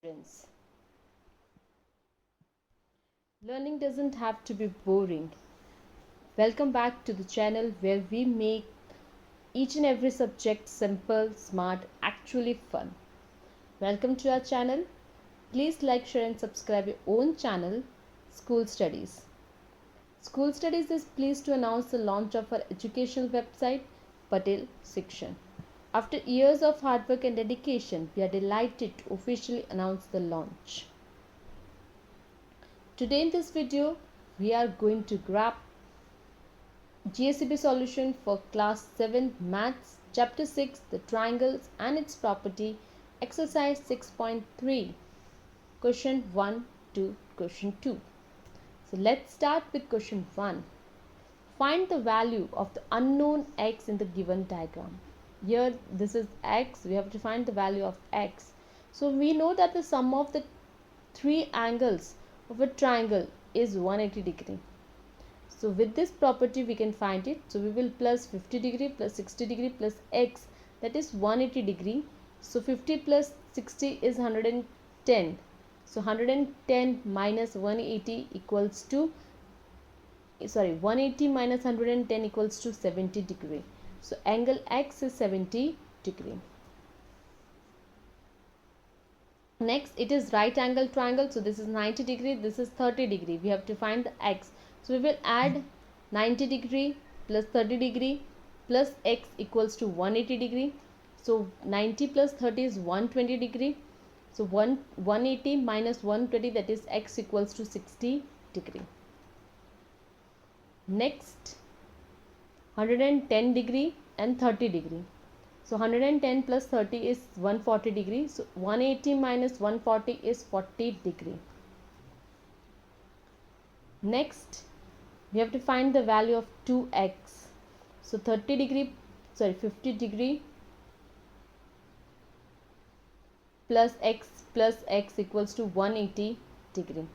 Friends, learning doesn't have to be boring. Welcome back to the channel where we make each and every subject simple, smart, actually fun. Welcome to our channel. Please like, share and subscribe your own channel, School Studies. School Studies is pleased to announce the launch of our educational website, Patel Section. After years of hard work and dedication, we are delighted to officially announce the launch. Today in this video, we are going to grab GSEB Solution for Class 7 Maths, Chapter 6, the triangles and its property, Exercise 6.3, Question 1 to Question 2. So let's start with Question 1. Find the value of the unknown x in the given diagram. Here this is x, we have to find the value of x. So we know that the sum of the three angles of a triangle is 180 degree. So with this property we can find it. So we will plus 50 degree plus 60 degree plus x, that is 180 degree. So 50 plus 60 is 110. So 110 minus 180 equals to 180 minus 110 equals to 70 degree. So angle x is 70 degree. Next, it is right angle triangle. So this is 90 degree, this is 30 degree. We have to find the x. So we will add 90 degree plus 30 degree plus x equals to 180 degree. So 90 plus 30 is 120 degree. So 180 minus 120, that is x equals to 60 degree. Next, 110 degree and 30 degree. So 110 plus 30 is 140 degree. So 180 minus 140 is 40 degree. Next, we have to find the value of 2x. So 50 degree plus x equals to 180 degree.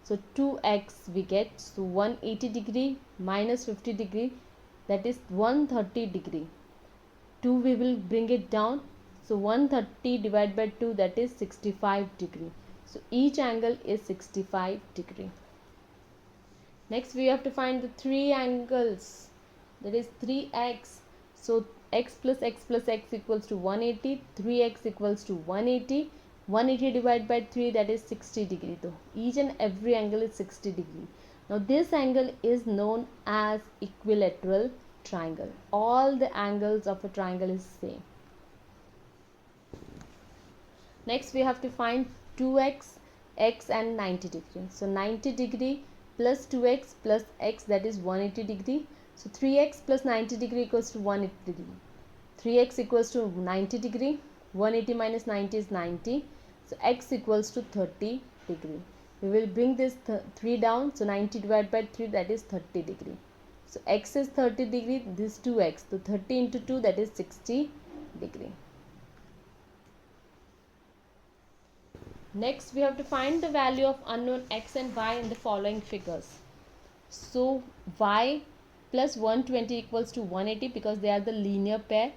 So 2x we get. So 180 degree minus 50 degree, that is 130 degree. 2 we will bring it down. So 130 divided by 2, that is 65 degree. So each angle is 65 degree. Next we have to find the three angles, that is 3x. So x plus x equals to 180. 3x equals to 180. 180 divided by 3, that is 60 degree. Though each and every angle is 60 degree. Now this angle is known as equilateral triangle. All the angles of a triangle is same. Next we have to find 2x, x and 90 degree. So 90 degree plus 2x plus x, that is 180 degree. So 3x plus 90 degree equals to 180 degree. 3x equals to 90 degree. 180 minus 90 is 90. So x equals to 30 degree. We will bring this 3 down. So 90 divided by 3, that is 30 degree. So x is 30 degree, this 2x. So 30 into 2, that is 60 degree. Next we have to find the value of unknown x and y in the following figures. So y plus 120 equals to 180 because they are the linear pair.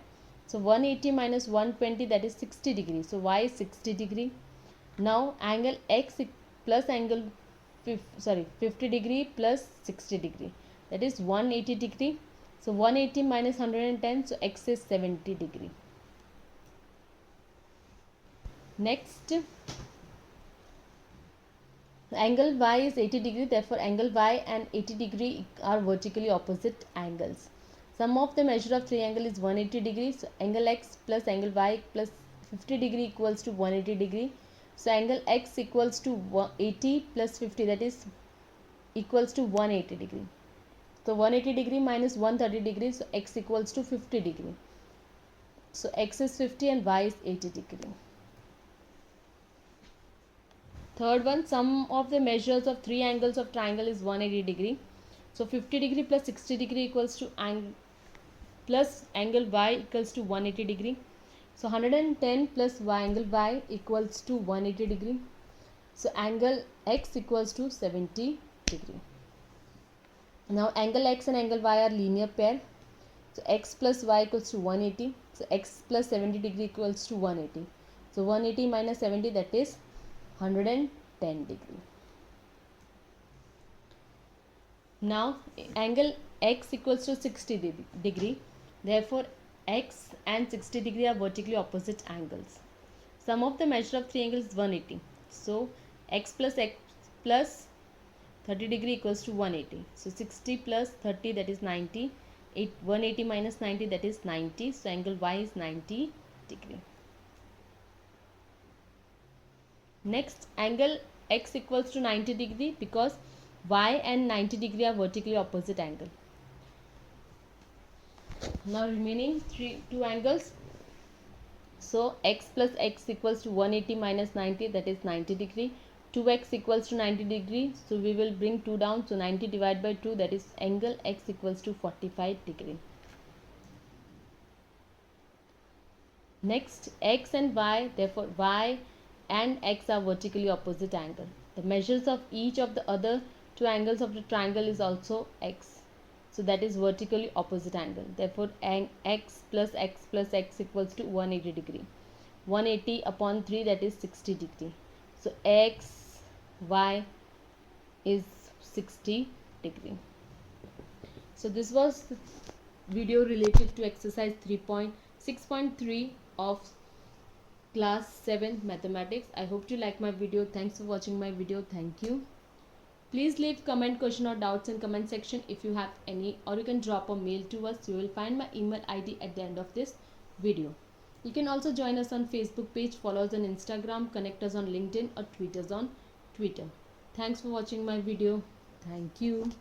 So 180 minus 120, that is 60 degree. So y is 60 degree. Now angle x plus angle 50 degree plus 60 degree, that is 180 degree. So 180 minus 110, so x is 70 degree. Next, angle y is 80 degree, therefore angle y and 80 degree are vertically opposite angles. Sum of the measure of triangle is 180 degree. So angle x plus angle y plus 50 degree equals to 180 degree. So angle x equals to 80 plus 50, that is equals to 180 degree. So 180 degree minus 130 degree, so x equals to 50 degree. So x is 50 and y is 80 degree. Third one, sum of the measures of three angles of triangle is 180 degree. So 50 degree plus 60 degree equals to angle y equals to 180 degree. So 110 plus angle y equals to 180 degree. So angle x equals to 70 degree. Now angle x and angle y are linear pair. So x plus y equals to 180. So x plus 70 degree equals to 180. So 180 minus 70, that is 110 degree. Now angle x equals to 60 degree. Therefore x and 60 degree are vertically opposite angles. Sum of the measure of three angles is 180. So x plus 30 degree equals to 180. So 60 plus 30, that is 90. 180 minus 90, that is 90. So angle y is 90 degree. Next, angle x equals to 90 degree because y and 90 degree are vertically opposite angle. Now remaining two angles. So x plus x equals to 180 minus 90, that is 90 degree. 2x equals to 90 degree. So we will bring 2 down. So 90 divided by 2, that is angle x equals to 45 degree. Next, x and y, therefore y and x are vertically opposite angle. The measures of each of the other two angles of the triangle is also x. So that is vertically opposite angle. Therefore x plus x equals to 180 degree. 180 upon 3, that is 60 degree. So x, y is 60 degree. So this was the video related to exercise 3.6.3 of class 7 mathematics. I hope you like my video. Thanks for watching my video. Thank you. Please leave comment, question or doubts in comment section if you have any, or you can drop a mail to us. You will find my email ID at the end of this video. You can also join us on Facebook page, follow us on Instagram, connect us on LinkedIn or tweet us on Twitter. Thanks for watching my video. Thank you.